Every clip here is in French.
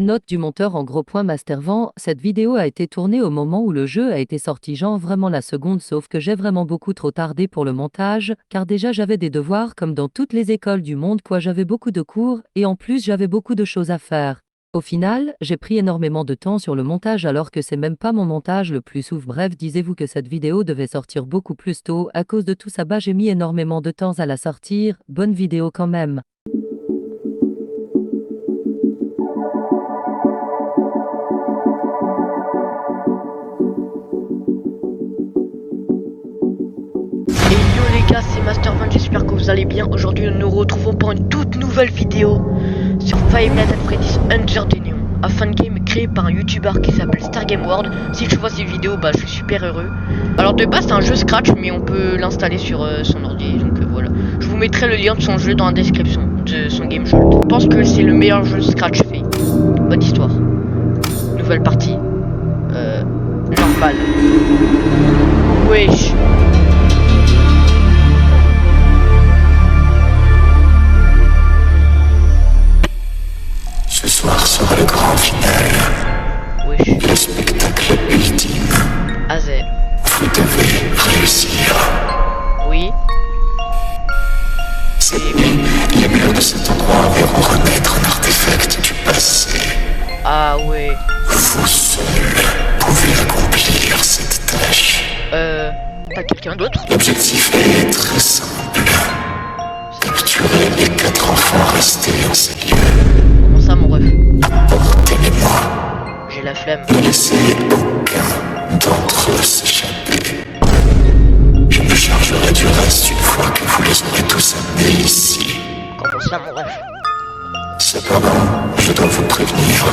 Note du monteur en gros point Mastervan, cette vidéo a été tournée au moment où le jeu a été sorti, genre vraiment la seconde, sauf que j'ai vraiment beaucoup trop tardé pour le montage, car déjà j'avais des devoirs comme dans toutes les écoles du monde, quoi, j'avais beaucoup de cours, et en plus j'avais beaucoup de choses à faire. Au final, j'ai pris énormément de temps sur le montage alors que c'est même pas mon montage le plus ouf. Bref, disiez-vous que cette vidéo devait sortir beaucoup plus tôt, à cause de tout ça, j'ai mis énormément de temps à la sortir, bonne vidéo quand même. Et yo les gars, c'est Mastervan, j'espère que vous allez bien. Aujourd'hui nous nous retrouvons pour une toute nouvelle vidéo sur Five Nights at Freddy's Enter the Neon, un fan game créé par un youtubeur qui s'appelle StarGameWorld. Si tu vois ces vidéos, je suis super heureux. Alors de base c'est un jeu Scratch, mais on peut l'installer sur son ordi, donc voilà. Je vous mettrai le lien de son jeu dans la description de son game jolt. Je pense que c'est le meilleur jeu Scratch fait. Bonne histoire. Nouvelle partie. Normal. Wesh. Ce soir sera le grand final, Wesh. le spectacle ultime. Azé. Vous devez réussir. Oui. Les murs de cet endroit verront renaître un artefact du passé. Ah ouais. Vous seul pouvez accomplir cette tâche. Pas quelqu'un d'autre? L'objectif est très simple. Capturer les 4 enfants restés en ces lieux. Comment ça mon ref? Portez-les-moi. J'ai la flemme. Ne laissez aucun d'entre eux s'échapper. Je me chargerai du reste une fois que vous les aurez tous amenés ici. Comment ça mon ref? Cependant, je dois vous prévenir.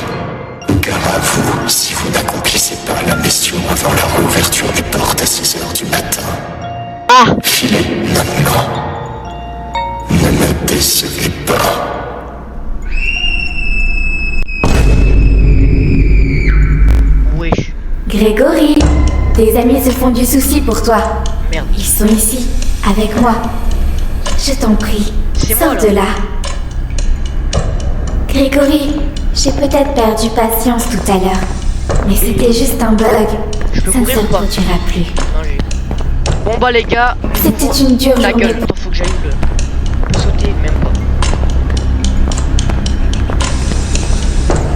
Gare à vous si vous n'accomplissez pas la mission avant la réouverture des portes à 6 h du matin. Ah! Filez maintenant. Ne me décevez pas. Wesh. Grégory, tes amis se font du souci pour toi. Merde. Ils sont ici, avec moi. Je t'en prie, C'est sors moi, de là. là. Grégory, j'ai peut-être perdu patience tout à l'heure, mais c'était juste un bug. Je peux Ça ne se courir ou pas? reproduira plus. Non, j'ai... Bon les gars, C'était une dure ta journée. gueule. Attends, faut que j'aille où le... On peut sauter, même pas.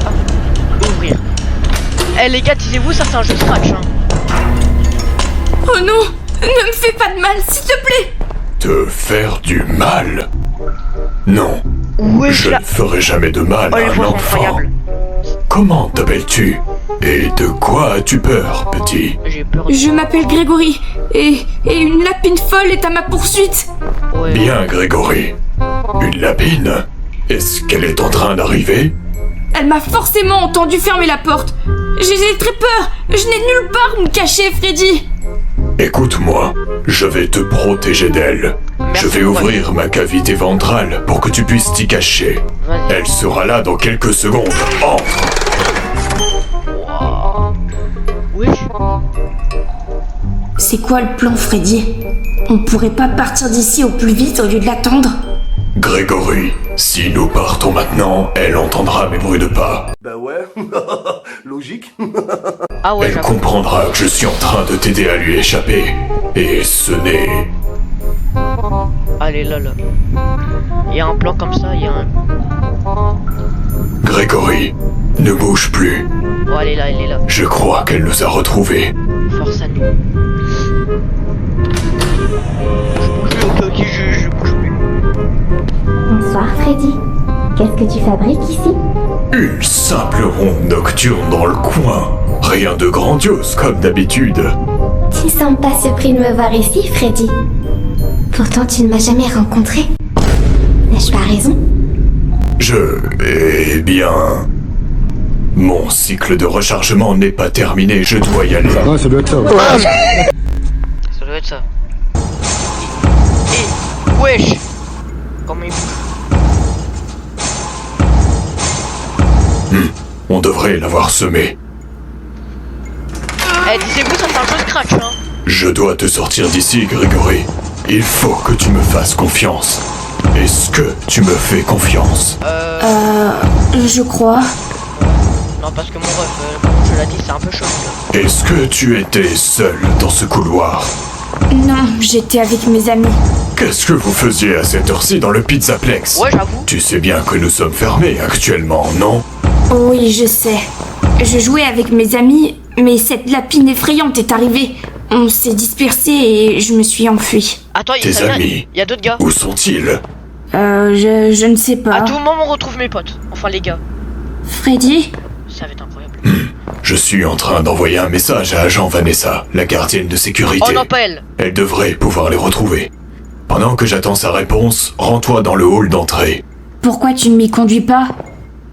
Ah. Ouvrir. Eh les gars, disez-vous, ça c'est un jeu Scratch hein. Oh non! Ne me fais pas de mal, s'il te plaît! Te faire du mal? Non, Wesh je là. ne ferai jamais de mal Oh à les un voix sont enfant. incroyables. Comment t'appelles-tu? Et de quoi as-tu peur, petit? J'ai peur. Je m'appelle Grégory, et une lapine folle est à ma poursuite! Ouais. Bien, Grégory. Une lapine? Est-ce qu'elle est en train d'arriver? Elle m'a forcément entendu fermer la porte! J'ai très peur! Je n'ai nulle part où me cacher, Freddy! Écoute-moi, je vais te protéger d'elle. Merci, Je vais ouais. ouvrir ma cavité ventrale pour que tu puisses t'y cacher. Vas-y. Elle sera là dans quelques secondes. Entre! Wesh. C'est quoi le plan, Freddy? On pourrait pas partir d'ici au plus vite au lieu de l'attendre? Grégory, si nous partons maintenant, elle entendra mes bruits de pas. Bah ouais, logique. Ah ouais, Elle j'avoue. comprendra que je suis en train de t'aider à lui échapper. Et ce n'est... Allez là. Il y a un plan comme ça, il y a un... Grégory, ne bouge plus. Oh elle est là. Je crois qu'elle nous a retrouvés. Force à nous. Ok, je bouge plus. Bonsoir Freddy. Qu'est-ce que tu fabriques ici? Une simple ronde nocturne dans le coin. Rien de grandiose comme d'habitude. Tu sembles pas surpris de me voir ici, Freddy. Pourtant, tu ne m'as jamais rencontré. N'ai-je pas raison? Eh bien... Mon cycle de rechargement n'est pas terminé, je dois y aller. Ouais, ça doit être ça. Ça doit être ça. Et wesh. Comment il... On devrait l'avoir semé. Eh disez-vous, ça c'est un jeu Scratch hein. Je dois te sortir d'ici, Grégory. Il faut que tu me fasses confiance. Est-ce que tu me fais confiance? Je crois. Non, parce que mon ref, comme je l'ai dit, c'est un peu chaud. Est-ce que tu étais seul dans ce couloir? Non, j'étais avec mes amis. Qu'est-ce que vous faisiez à cette heure-ci dans le Pizzaplex? Ouais, j'avoue. Tu sais bien que nous sommes fermés actuellement, non? Oui, je sais. Je jouais avec mes amis, mais cette lapine effrayante est arrivée. On s'est dispersés et je me suis enfui. Attends, Tes amis, il y a d'autres gars. où sont-ils? Je ne sais pas. À tout moment, on retrouve mes potes. Enfin, les gars. Freddy? Ça va être incroyable. Je suis en train d'envoyer un message à agent Vanessa, la gardienne de sécurité. Oh non, pas elle. Elle devrait pouvoir les retrouver. Pendant que j'attends sa réponse, rends-toi dans le hall d'entrée. Pourquoi tu ne m'y conduis pas?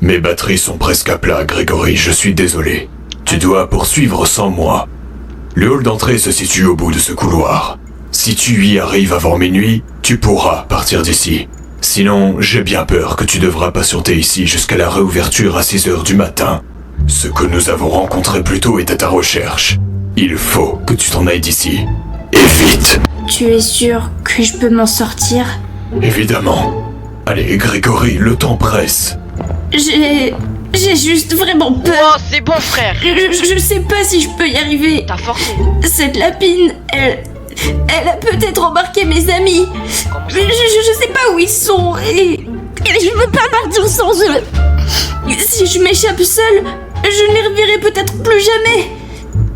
Mes batteries sont presque à plat, Grégory, je suis désolé. Tu dois poursuivre sans moi. Le hall d'entrée se situe au bout de ce couloir. Si tu y arrives avant minuit, tu pourras partir d'ici. Sinon, j'ai bien peur que tu devras patienter ici jusqu'à la réouverture à 6h du matin. Ce que nous avons rencontré plus tôt est à ta recherche. Il faut que tu t'en ailles d'ici. Et vite! Tu es sûr que je peux m'en sortir? Évidemment. Allez, Grégory, le temps presse. J'ai juste vraiment peur. Oh, c'est bon, frère. Je sais pas si je peux y arriver. T'as forcé. Cette lapine, elle a peut-être embarqué mes amis. Comment ça? Je sais pas où ils sont et je veux pas partir sans eux. Si je m'échappe seule, je ne les reverrai peut-être plus jamais.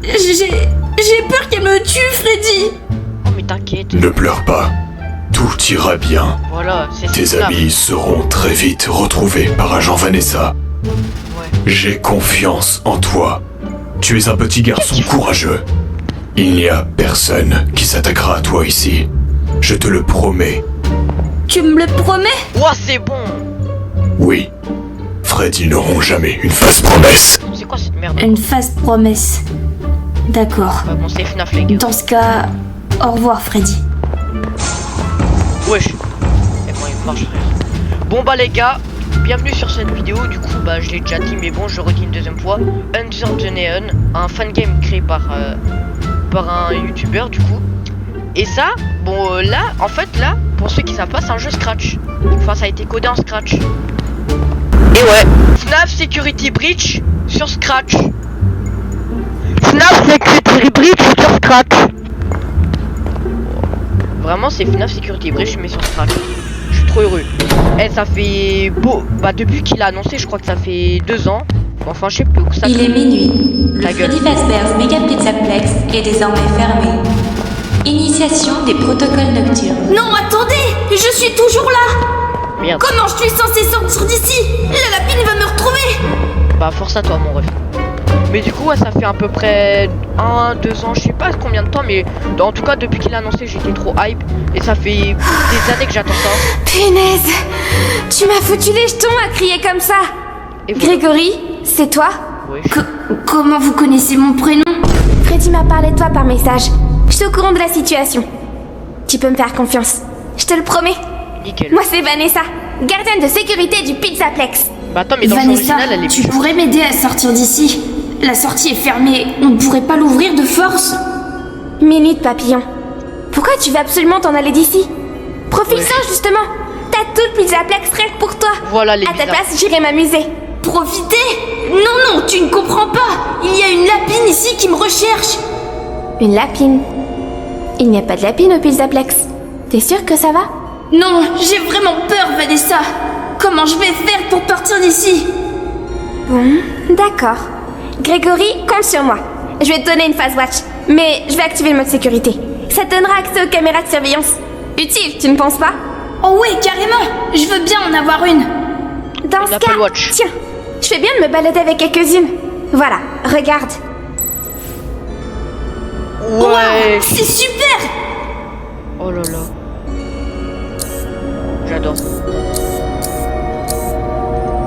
J'ai peur qu'elle me tue, Freddy. Oh, mais t'inquiète. Ne pleure pas. Tout ira bien. Voilà, c'est Tes ça. amis seront très vite retrouvés par agent Vanessa. Ouais. J'ai confiance en toi. Tu es un petit garçon courageux. Il n'y a personne qui s'attaquera à toi ici. Je te le promets. Tu me le promets? Oh, c'est bon. Oui. Freddy n'auront jamais une fausse promesse. C'est quoi cette merde? Une fausse promesse. D'accord. Ouais, bon, c'est FNAF, les gars. Dans ce cas, au revoir, Freddy. Wesh. Et moi, il marche, frère. Bon, bah, les gars, bienvenue sur cette vidéo. Du coup, bah, je l'ai déjà dit, mais bon, je redis une deuxième fois. Under the Neon, un fangame créé par un youtubeur, du coup. Et ça, bon, là, en fait, là, pour ceux qui savent pas, c'est un jeu Scratch. Enfin, ça a été codé en Scratch. Et ouais, FNAF Security Breach sur Scratch. FNAF Security Breach sur Scratch. Vraiment, c'est FNAF Security Breach, mais sur Scratch. Je suis trop heureux. Eh, ça fait beau. Bah, depuis qu'il a annoncé, je crois que ça fait 2 ans. Enfin, je sais plus où ça. Il est minuit. Le Ta gueule. Freddy Fazbear's Mega Pizzaplex est désormais fermé. Initiation des protocoles nocturnes. Non, attendez! Je suis toujours là! Merde. Comment je suis censé sortir d'ici? La lapine va me retrouver! Bah, force à toi, mon ref. Mais du coup, ouais, ça fait à peu près 1-2 ans, je sais pas combien de temps, mais en tout cas, depuis qu'il a annoncé, j'étais trop hype. Et ça fait des années que j'attends ça. Punaise! Tu m'as foutu les jetons à crier comme ça! Et voilà. Grégory, c'est toi? Ouais, Comment vous connaissez mon prénom? Freddy m'a parlé de toi par message. Je suis au courant de la situation. Tu peux me faire confiance. Je te le promets. nickel. Moi, c'est Vanessa, gardienne de sécurité du Pizzaplex. Bah, attends, mais dans Vanessa, l'original, elle est tu plus. pourrais m'aider à sortir d'ici? La sortie est fermée, on ne pourrait pas l'ouvrir de force? Minute, papillon. Pourquoi tu veux absolument t'en aller d'ici? Profite-en, justement. T'as tout le Pizzaplex rien que pour toi. Voilà les À ta bizarres. place, j'irai m'amuser. Profiter? Non, tu ne comprends pas! Il y a une lapine ici qui me recherche! Une lapine. Il n'y a pas de lapine au Pizzaplex. T'es sûr que ça va? Non, j'ai vraiment peur, Vanessa! Comment je vais faire pour partir d'ici? Bon, d'accord. Grégory, compte sur moi. Je vais te donner une phase watch, mais je vais activer le mode sécurité. Ça te donnera accès aux caméras de surveillance. Utile, tu ne penses pas? Oh ouais, carrément! Je veux bien en avoir une! Dans ce Apple cas, Watch. tiens, je fais bien de me balader avec quelques-unes. Voilà, regarde. Ouais. Wow, c'est super! Oh là là. J'adore.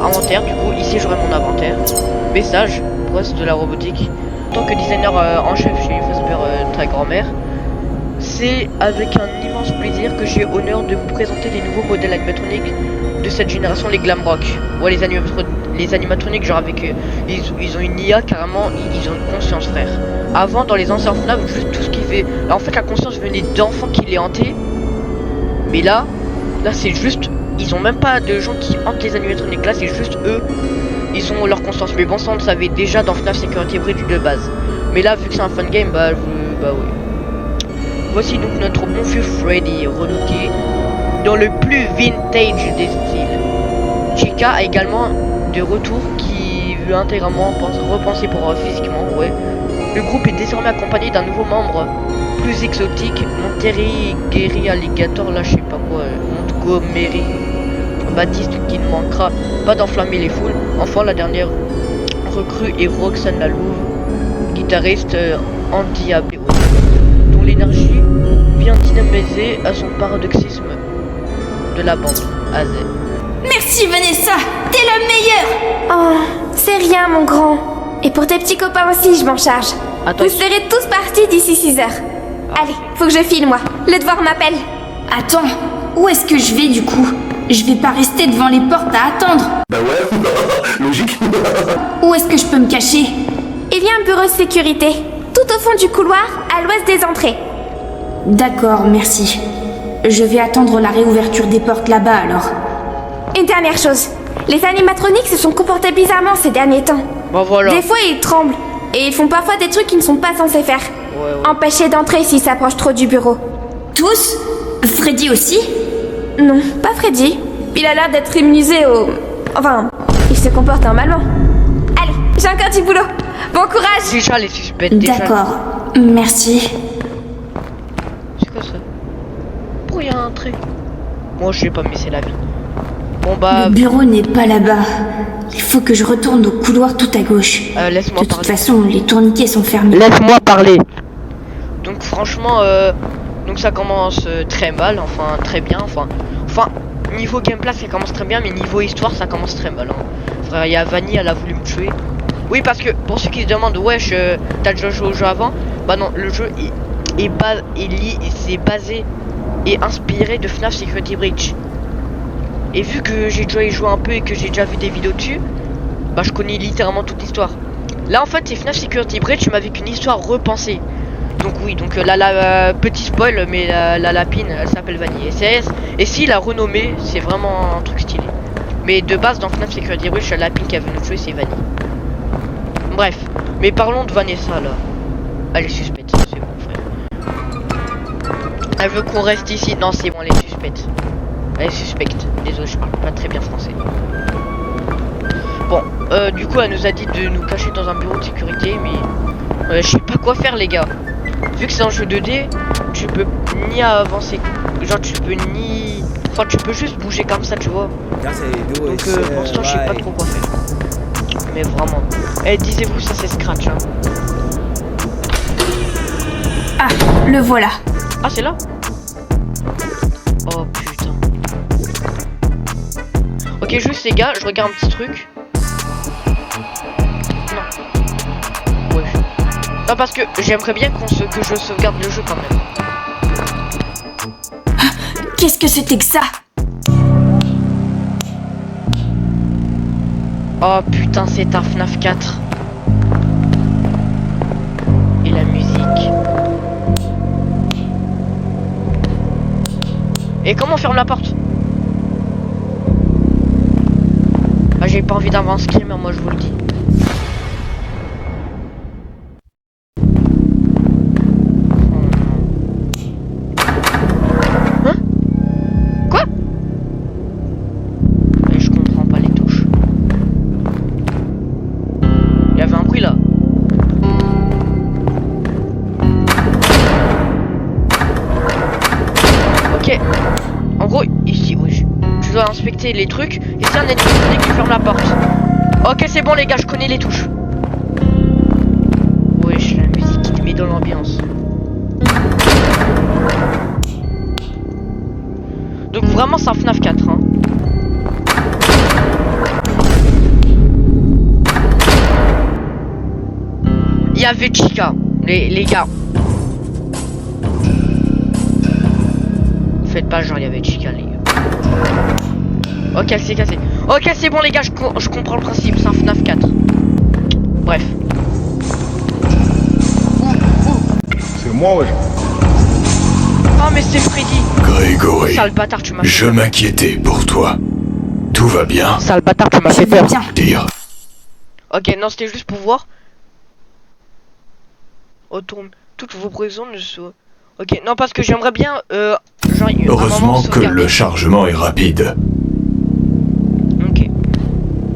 Inventaire, du coup, ici j'aurai mon inventaire. Message, poste de la robotique. En tant que designer en chef chez Fazbear, ta grand-mère, c'est avec un immense plaisir que j'ai honneur de vous présenter les nouveaux modèles animatroniques de cette génération, les Glamrock. Ouais, les animatroniques, genre avec ils ont une IA carrément, ils ont une conscience, frère. Avant, dans les anciens FNAF, juste tout ce qui fait. En fait, la conscience venait d'enfants qui les hantaient. Mais là c'est juste. Ils ont même pas de gens qui hantent les animatroniques. Là, c'est juste eux ils ont leur conscience. Mais bon, ça on le savait déjà dans FNAF Security Breach de base. Mais là, vu que c'est un fun game, bah oui. Voici donc notre bon vieux Freddy, relooké dans le plus vintage des styles. Chica a également de retour qui veut intégralement repenser pour physiquement, ouais. Le groupe est désormais accompagné d'un nouveau membre plus exotique, Montgomery Alligator, là je sais pas quoi, Montgomery Baptiste, qui ne manquera pas d'enflammer les foules. Enfin, la dernière recrue est Roxane la Louve, guitariste endiablée, dont l'énergie vient dynamiser à son paradoxisme de la bande à Z. Merci Vanessa, t'es la meilleure. Oh, c'est rien, mon grand. Et pour tes petits copains aussi, je m'en charge. Attends. Vous serez tous partis d'ici 6 heures. Allez, faut que je file, moi. Le devoir m'appelle. Attends, où est-ce que je vais du coup? Je vais pas rester devant les portes à attendre. Bah ouais, logique. Où est-ce que je peux me cacher? Il y a un bureau de sécurité, tout au fond du couloir, à l'ouest des entrées. D'accord, merci. Je vais attendre la réouverture des portes là-bas alors. Une dernière chose. Les animatroniques se sont comportés bizarrement ces derniers temps. Bah voilà. Des fois, ils tremblent. Et ils font parfois des trucs qu'ils ne sont pas censés faire. Ouais. Empêcher d'entrer s'ils s'approchent trop du bureau. Tous? Freddy aussi? Non, pas Freddy. Il a l'air d'être immunisé au... Enfin, il se comporte normalement. Allez, j'ai encore du boulot. Bon courage. Déjà les suspects, déjà. D'accord, merci. C'est quoi ça? Pourquoi il y a un trait? Moi je sais pas, mais c'est la vie. Bon bah... Le bureau n'est pas là-bas. Il faut que je retourne au couloir tout à gauche. Laisse-moi De toute parler. façon, les tourniquets sont fermés. Laisse-moi parler. Donc franchement, donc ça commence très mal, enfin très bien, enfin niveau gameplay ça commence très bien, mais niveau histoire ça commence très mal. Hein. Frère, il y a Vanny, elle a voulu me tuer. Oui, parce que pour ceux qui se demandent, wesh, t'as déjà joué au jeu avant? Bah non, le jeu c'est basé et inspiré de FNAF Security Breach. Et vu que j'ai déjà y joué un peu et que j'ai déjà vu des vidéos dessus, bah je connais littéralement toute l'histoire. Là en fait c'est FNAF Security Breach mais avec une histoire repensée. Donc oui, donc petit spoil, mais la lapine elle s'appelle Vanny SS. Et si la renommée, c'est vraiment un truc stylé. Mais de base dans FNAF Security Breach, la lapine qui a venu tuer c'est Vanny. Bref, mais parlons de Vanessa là. Elle est suspecte, c'est bon frère. Elle veut qu'on reste ici. Non c'est bon, elle est suspecte. Elle est suspecte. Désolé, je parle pas très bien français. Bon, du coup elle nous a dit de nous cacher dans un bureau de sécurité, mais je sais pas quoi faire les gars. Vu que c'est un jeu 2D, tu peux ni avancer, genre tu peux ni... Enfin tu peux juste bouger comme ça, tu vois. Donc pour l'instant je sais pas trop quoi faire. Mais vraiment. Eh, disez-vous ça c'est Scratch hein. Ah, le voilà. Ah c'est là? Oh putain. Ok juste les gars, je regarde un petit truc. Non. Ouais. Non parce que j'aimerais bien que je sauvegarde le jeu quand même. Qu'est-ce que c'était que ça? Oh putain c'est un FNAF 4. Et la musique. Et comment on ferme la porte? Ah j'ai pas envie d'avoir un screamer moi je vous le dis. Hein? Quoi? Et je comprends pas les touches. Il y avait un bruit là. Ok. En gros, ici, oui, je dois inspecter les trucs. Et c'est un ennemi qui ferme la porte. Ok, c'est bon les gars, je connais les touches. Wesh, la musique qui te met dans l'ambiance. Donc vraiment, c'est un FNAF 4, hein. Il y avait Chica, les gars. Faites pas genre il y avait Chica les gars. Ok elle s'est cassée. Ok c'est bon les gars, je comprends le principe, c'est un FNAF 4. Bref. C'est moi, wesh. Oh mais c'est Freddy. Grégory, Sale bâtard tu m'as fait je m'inquiétais pour toi. Tout va bien? Sale bâtard tu m'as Je fait vais peur. bien. Dire. Ok, non, c'était juste pour voir. Retourne. Toutes vos prisons ne sont... Ok, non, parce que j'aimerais bien... genre, un moment Heureusement que sauvegarder. le chargement est rapide. Ok.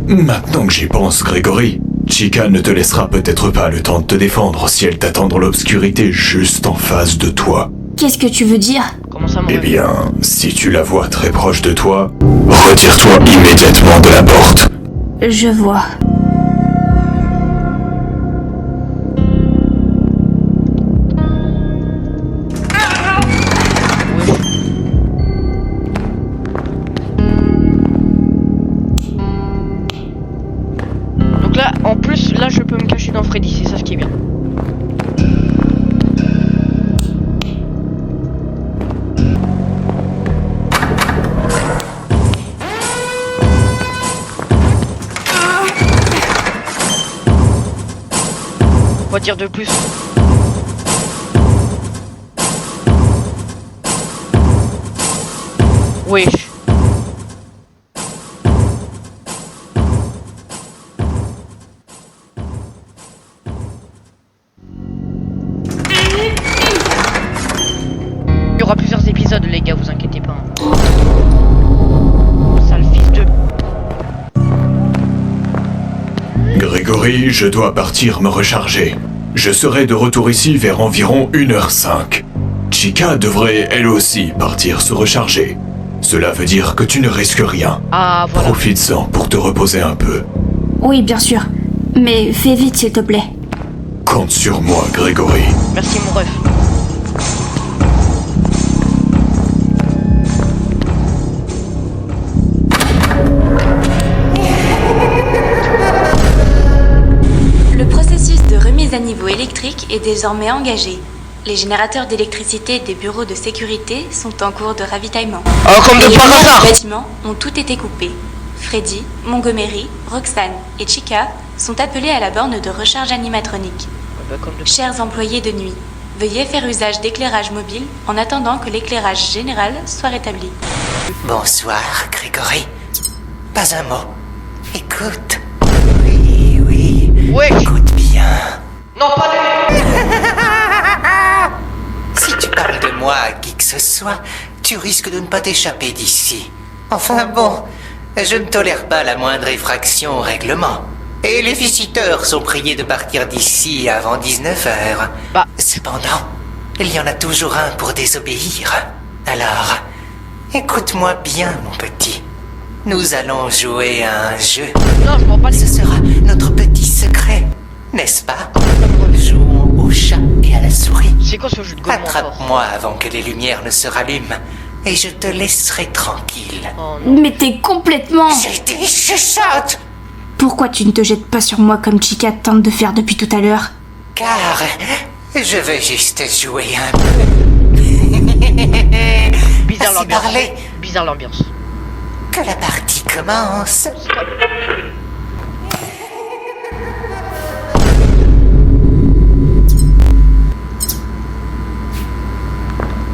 Maintenant que j'y pense, Grégory, Chica ne te laissera peut-être pas le temps de te défendre si elle t'attend dans l'obscurité juste en face de toi. Qu'est-ce que tu veux dire? Comment ça, mon Eh rêve? bien, si tu la vois très proche de toi, retire-toi immédiatement de la porte. Je vois. Donc là, en plus, là, je peux me cacher dans Freddy, c'est ça ce qui est bien. Quoi dire de plus? Wesh. Il y aura plusieurs épisodes, les gars, vous inquiétez pas. Sale fils de... Grégory, je dois partir me recharger. Je serai de retour ici vers environ 1h05. Chica devrait, elle aussi, partir se recharger. Cela veut dire que tu ne risques rien. Ah, voilà. Profites-en pour te reposer un peu. Oui, bien sûr. Mais fais vite, s'il te plaît. Compte sur moi, Grégory. Merci, mon ref. Le processus de remise à niveau électrique est désormais engagé. Les générateurs d'électricité des bureaux de sécurité sont en cours de ravitaillement. Oh, comme de Les par lumières hasard! du bâtiment ont toutes été coupées. Freddy, Montgomery, Roxanne et Chica sont appelés à la borne de recharge animatronique. Bah, comme de... Chers employés de nuit, veuillez faire usage d'éclairage mobile en attendant que l'éclairage général soit rétabli. Bonsoir, Grégory. Pas un mot. Écoute. Oui, oui. Wesh. Écoute bien. Non, pas lui! Si tu parles de moi à qui que ce soit, tu risques de ne pas t'échapper d'ici. Enfin bon, je ne tolère pas la moindre effraction au règlement. Et les visiteurs sont priés de partir d'ici avant 19h. Bah. Cependant, il y en a toujours un pour désobéir. Alors, écoute-moi bien, mon petit. Nous allons jouer à un jeu. Non, je m'en pas les... Ce sera notre petit secret, n'est-ce pas? Jouons au chat et à la souris. C'est quoi ce jeu de gomme encore? Attrape-moi avant que les lumières ne se rallument, et je te laisserai tranquille. Oh non. Mais t'es complètement... J'ai dit chuchote! Pourquoi tu ne te jettes pas sur moi comme Chica tente de faire depuis tout à l'heure? Car je veux juste jouer un peu. Bizarre Assez l'ambiance. parlé. Bizarre l'ambiance. Que la partie commence.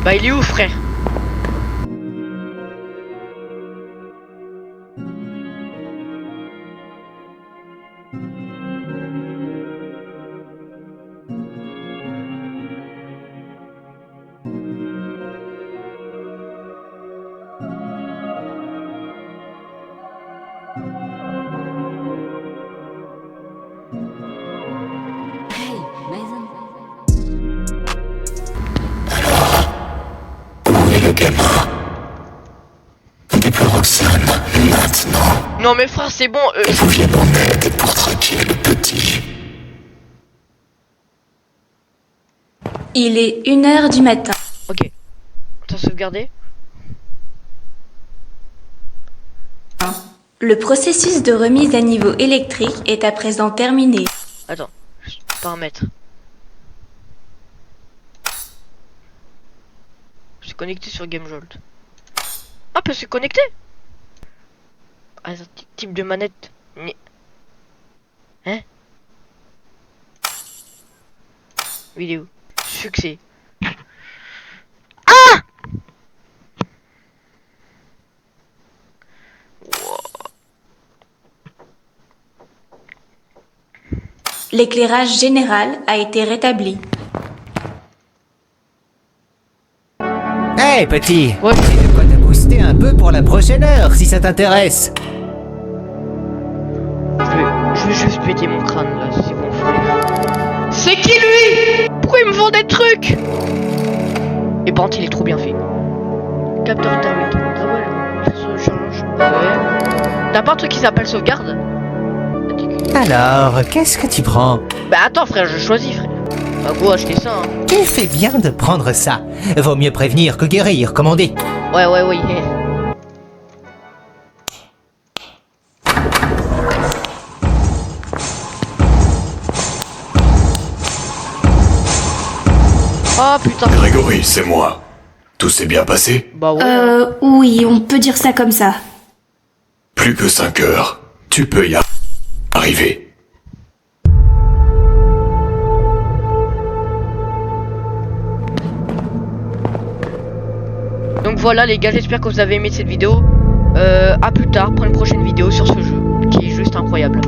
Bah, il est où, frère? Où est le gamin? Dis plus Roxane, maintenant. Non, mais frère, c'est bon. Il vous vient en aide pour traquer le petit. Il est 1h du matin. Ok. T'as sauvegardé? Le processus de remise à niveau électrique est à présent terminé. Attends. Paramètres. Je suis connecté sur GameJolt. Ah, peut se connecter? Ah, type de manette. Hein? Vidéo. Succès. Ah! Wow. L'éclairage général a été rétabli. Hey petit, Ouais. j'ai de quoi te booster un peu pour la prochaine heure si ça t'intéresse. Je vais juste péter mon crâne là, c'est bon. C'est qui lui? Pourquoi il me vend des trucs? Et par contre, il est trop bien fait. Capteur thermique. Ah ouais, ça se change. Ouais. T'as pas un truc qui s'appelle sauvegarde? Alors, qu'est-ce que tu prends? Bah attends frère, je choisis frère. Bah go acheter ça hein. Tu fais bien de prendre ça. Vaut mieux prévenir que guérir, comme on dit. Ouais. Oh putain. Grégory, c'est moi. Tout s'est bien passé? Bah ouais. Oui, on peut dire ça comme ça. Plus que 5 heures. Tu peux y arriver. Donc voilà les gars, j'espère que vous avez aimé cette vidéo. À plus tard pour une prochaine vidéo sur ce jeu qui est juste incroyable.